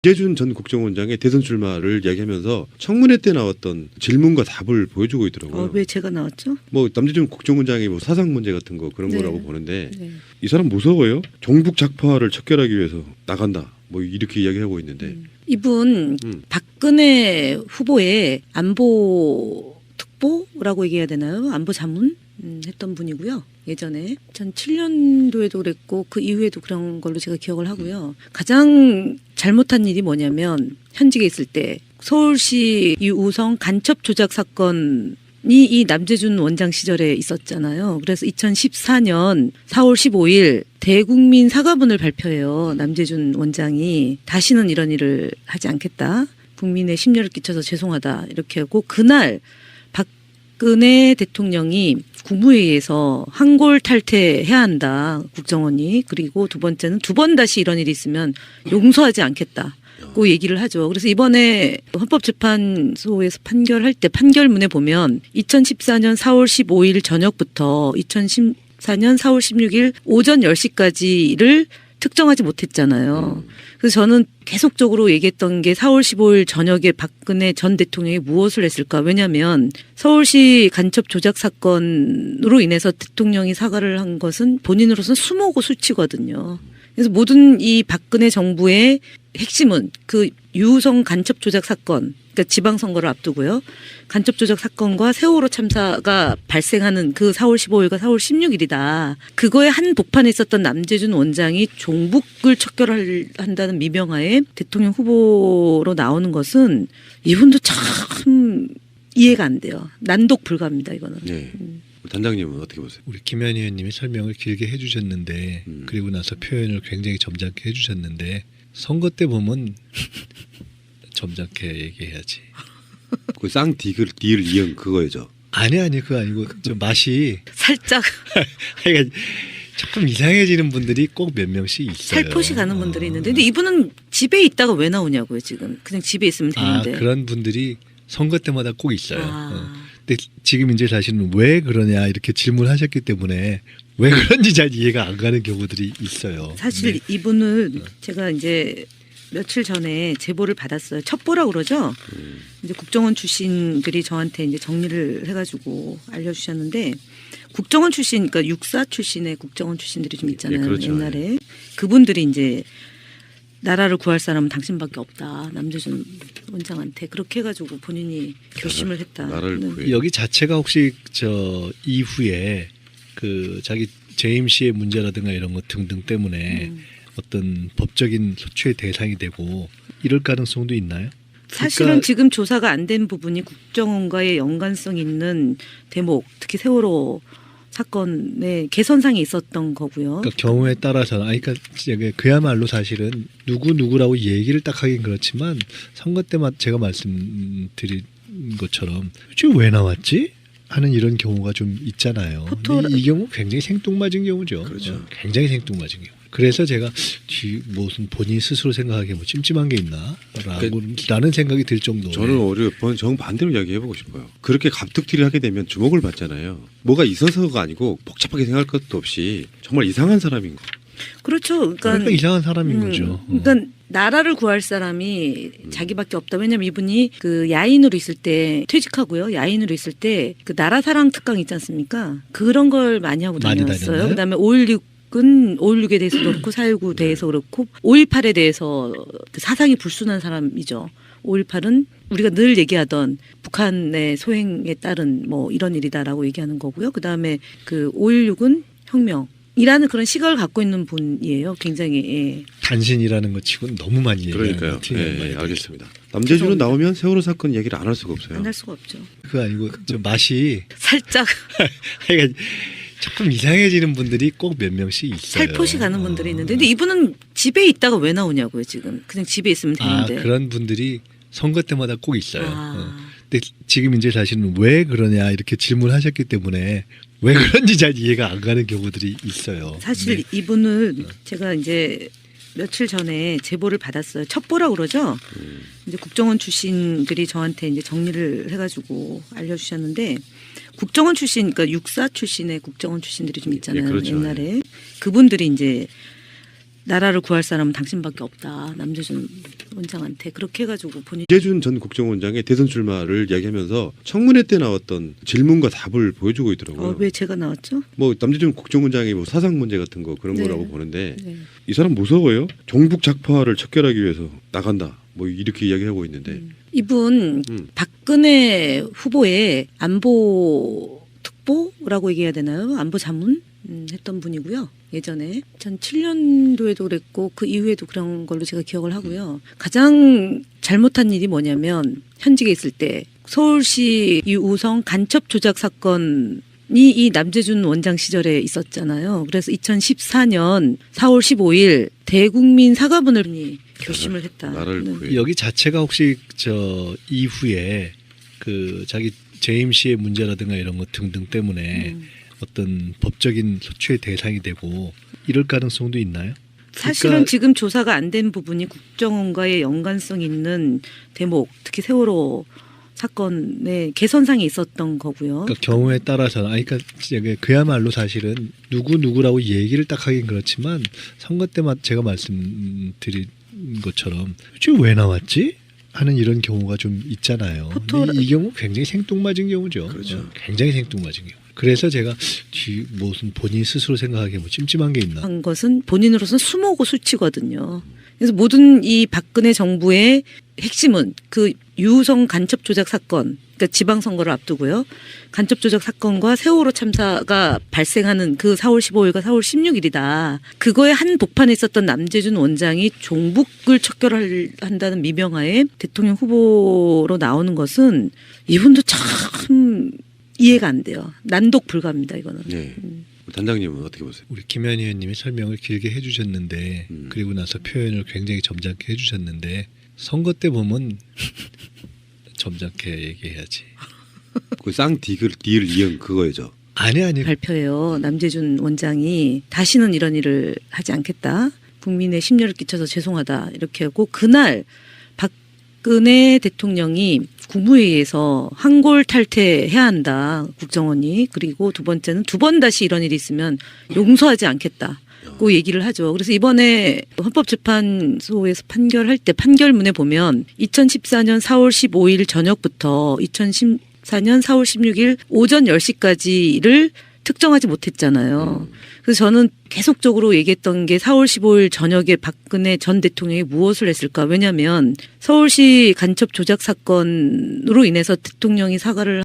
남재준 전 국정원장의 대선 출마를 이야기하면서 청문회 때 나왔던 질문과 답을 보여주고 있더라고요. 왜 제가 나왔죠? 뭐 남재준 국정원장의 뭐 사상 문제 같은 거 그런 네. 거라고 보는데 네. 이 사람 무서워요? 종북 작파를 척결하기 위해서 나간다. 뭐 이렇게 이야기하고 있는데 이분 박근혜 후보의 안보 특보라고 얘기해야 되나요? 안보 자문 했던 분이고요. 예전에 2007년도에도 그랬고 그 이후에도 그런 걸로 제가 기억을 하고요. 가장 잘못한 일이 뭐냐면 현직에 있을 때 서울시 이우성 간첩 조작 사건이 이 남재준 원장 시절에 있었잖아요. 그래서 2014년 4월 15일 대국민 사과문을 발표해요. 남재준 원장이 다시는 이런 일을 하지 않겠다. 국민의 심려를 끼쳐서 죄송하다. 이렇게 하고 그날 박근혜 대통령이 국무회의에서 한골 탈퇴해야 한다. 국정원이. 그리고 두 번째는 두 번 다시 이런 일이 있으면 용서하지 않겠다고 얘기를 하죠. 그래서 이번에 헌법재판소에서 판결할 때 판결문에 보면 2014년 4월 15일 저녁부터 2014년 4월 16일 오전 10시까지를 특정하지 못했잖아요. 그래서 저는 계속적으로 얘기했던 게 4월 15일 저녁에 박근혜 전 대통령이 무엇을 했을까. 왜냐하면 서울시 간첩 조작 사건으로 인해서 대통령이 사과를 한 것은 본인으로서는 수모고 수치거든요. 그래서 모든 이 박근혜 정부의 핵심은 그 유우성 간첩 조작 사건, 그러니까 지방선거를 앞두고요. 간첩 조작 사건과 세월호 참사가 발생하는 그 4월 15일과 4월 16일이다. 그거에 한 복판에 있었던 남재준 원장이 종북을 척결한다는 미명하에 대통령 후보로 나오는 것은 이분도 참 이해가 안 돼요. 난독 불가합니다, 이거는. 네. 단장님은 어떻게 보세요? 우리 김현 의원님이 설명을 길게 해주셨는데 그리고 나서 표현을 굉장히 점잖게 해주셨는데 선거 때 보면 점잖게 얘기해야지. 그 쌍디글 이응 그거죠. 아니 그거 아니고 좀 맛이 살짝 하여간 조금 이상해지는 분들이 꼭 몇 명씩 있어요. 살포시 가는 분들이 있는데 근데 이분은 집에 있다가 왜 나오냐고요 지금. 그냥 집에 있으면 되는데. 그런 분들이 선거 때마다 꼭 있어요. 근데 지금 이제 사실은 왜 그러냐 이렇게 질문하셨기 때문에 왜 그런지 잘 이해가 안 가는 경우들이 있어요. 사실 이분은 제가 이제 며칠 전에 제보를 받았어요. 첩보라고 그러죠. 이제 국정원 출신들이 저한테 이제 정리를 해가지고 알려주셨는데 국정원 출신, 그러니까 육사 출신의 국정원 출신들이 좀 있잖아요. 네, 그렇죠. 옛날에 그분들이 이제 나라를 구할 사람은 당신밖에 없다. 남재준 원장한테 그렇게 해가지고 본인이 결심을 했다. 나라를 구해. 여기 자체가 혹시 저 이후에 그 자기 재임 씨의 문제라든가 이런 것 등등 때문에 어떤 법적인 소추의 대상이 되고 이럴 가능성도 있나요? 사실은 그러니까 지금 조사가 안 된 부분이 국정원과의 연관성 있는 대목, 특히 세월호 사건의 개선상이 있었던 거고요. 그러니까 경우에 따라서는 그러니까 그야말로 사실은 누구라고 얘기를 딱 하긴 그렇지만 선거 때마다 제가 말씀드린 것처럼 지금 왜 나왔지? 하는 이런 경우가 좀 있잖아요. 이 경우 굉장히 생뚱맞은 경우죠. 그렇죠. 굉장히 생뚱맞은 경우. 그래서 제가 무슨 본인 스스로 생각하기에 뭐 찜찜한 게 있나라는 생각이 들 정도. 저는 오히려 정반대로 이야기해보고 싶어요. 그렇게 갑툭튀를 하게 되면 주목을 받잖아요. 뭐가 있어서가 아니고 복잡하게 생각할 것도 없이 정말 이상한 사람인 거. 그렇죠. 그러니까 이상한 사람인 거죠. 그러니까 나라를 구할 사람이 자기밖에 없다. 왜냐하면 이분이 그 야인으로 있을 때 퇴직하고요. 야인으로 있을 때 그 나라 사랑 특강 있지 않습니까? 그런 걸 많이 하고 다녔어요. 그다음에 5.16에 대해서도 그렇고 4.19 대해서 그렇고 5.18에 대해서 사상이 불순한 사람이죠. 5.18은 우리가 늘 얘기하던 북한의 소행에 따른 뭐 이런 일이다라고 얘기하는 거고요. 그다음에 그 5.16은 혁명이라는 그런 시각을 갖고 있는 분이에요. 굉장히 단신이라는 것 치고는 너무 많이 얘기하는 그러니까요. 것 같아요. 네, 알겠습니다. 남재준은 나오면 세월호 사건 얘기를 안 할 수가 없어요. 안 할 수가 없죠. 그거 아니고 좀 맛이 살짝 하여간 조금 이상해지는 분들이 꼭 몇 명씩 있어요. 살포시 가는 분들이 있는데 근데 이분은 집에 있다가 왜 나오냐고요 지금. 그냥 집에 있으면 되는데. 그런 분들이 선거 때마다 꼭 있어요. 근데 지금 이제 사실은 왜 그러냐 이렇게 질문하셨기 때문에 왜 그런지 잘 이해가 안 가는 경우들이 있어요. 사실 이분은 제가 이제 며칠 전에 제보를 받았어요. 첩보라고 그러죠. 이제 국정원 출신들이 저한테 이제 정리를 해가지고 알려주셨는데 국정원 출신, 그러니까 육사 출신의 국정원 출신들이 좀 있잖아요. 네, 그렇죠. 옛날에 그분들이 이제 나라를 구할 사람은 당신밖에 없다. 남재준 원장한테 그렇게 해가지고 본인 이재준 전 국정원장의 대선 출마를 이야기하면서 청문회 때 나왔던 질문과 답을 보여주고 있더라고요. 왜 제가 나왔죠? 뭐 남재준 국정원장이 뭐 사상 문제 같은 거 그런 네. 거라고 보는데 네. 이 사람 무서워요. 종북 작파를 척결하기 위해서 나간다. 뭐 이렇게 이야기하고 있는데 이분 박근혜 후보의 안보 특보라고 얘기해야 되나요? 안보 자문 했던 분이고요. 예전에 2007년도에도 그랬고 그 이후에도 그런 걸로 제가 기억을 하고요. 가장 잘못한 일이 뭐냐면 현직에 있을 때 서울시 유우성 간첩 조작 사건 이 남재준 원장 시절에 있었잖아요. 그래서 2014년 4월 15일 대국민 사과문을 결심을 했다. 나라를 구해. 여기 자체가 혹시 저 이후에 그 자기 재임 씨의 문제라든가 이런 것 등등 때문에 어떤 법적인 소추의 대상이 되고 이럴 가능성도 있나요? 사실은 그러니까 지금 조사가 안 된 부분이 국정원과의 연관성 있는 대목, 특히 세월호 사건의 개선상이 있었던 거고요. 그러니까 경우에 따라서는 그러니까 그야말로 사실은 누구라고 얘기를 딱 하긴 그렇지만 선거 때마다 제가 말씀드린 것처럼 지금 왜 나왔지? 하는 이런 경우가 좀 있잖아요. 근데 이 경우 굉장히 생뚱맞은 경우죠. 그렇죠. 굉장히 생뚱맞은 경우. 그래서 제가 무슨 본인 스스로 생각하기에 뭐 찜찜한 게 있나. 한 것은 본인으로서는 수모고 수치거든요. 그래서 모든 이 박근혜 정부의 핵심은 그 유우성 간첩 조작 사건, 그러니까 지방선거를 앞두고요. 간첩 조작 사건과 세월호 참사가 발생하는 그 4월 15일과 4월 16일이다. 그거에 한 복판에 있었던 남재준 원장이 종북을 척결한다는 미명하에 대통령 후보로 나오는 것은 이분도 참 이해가 안 돼요. 난독 불가입니다, 이거는. 네. 단장님은 어떻게 보세요? 우리 김현희 의원님이 설명을 길게 해주셨는데 그리고 나서 표현을 굉장히 점잖게 해주셨는데 선거 때 보면 점잖게 얘기해야지. 그 쌍디을 이은 그거죠. 아니. 발표해요. 남재준 원장이 다시는 이런 일을 하지 않겠다. 국민의 심려를 끼쳐서 죄송하다. 이렇게 하고 그날 박근혜 대통령이 국무회의에서 한골 탈퇴해야 한다. 국정원이. 그리고 두 번째는 두 번 다시 이런 일이 있으면 용서하지 않겠다. 고 얘기를 하죠. 그래서 이번에 헌법재판소에서 판결할 때 판결문에 보면 2014년 4월 15일 저녁부터 2014년 4월 16일 오전 10시까지를 특정하지 못했잖아요. 그래서 저는 계속적으로 얘기했던 게 4월 15일 저녁에 박근혜 전 대통령이 무엇을 했을까. 왜냐하면 서울시 간첩 조작 사건으로 인해서 대통령이 사과를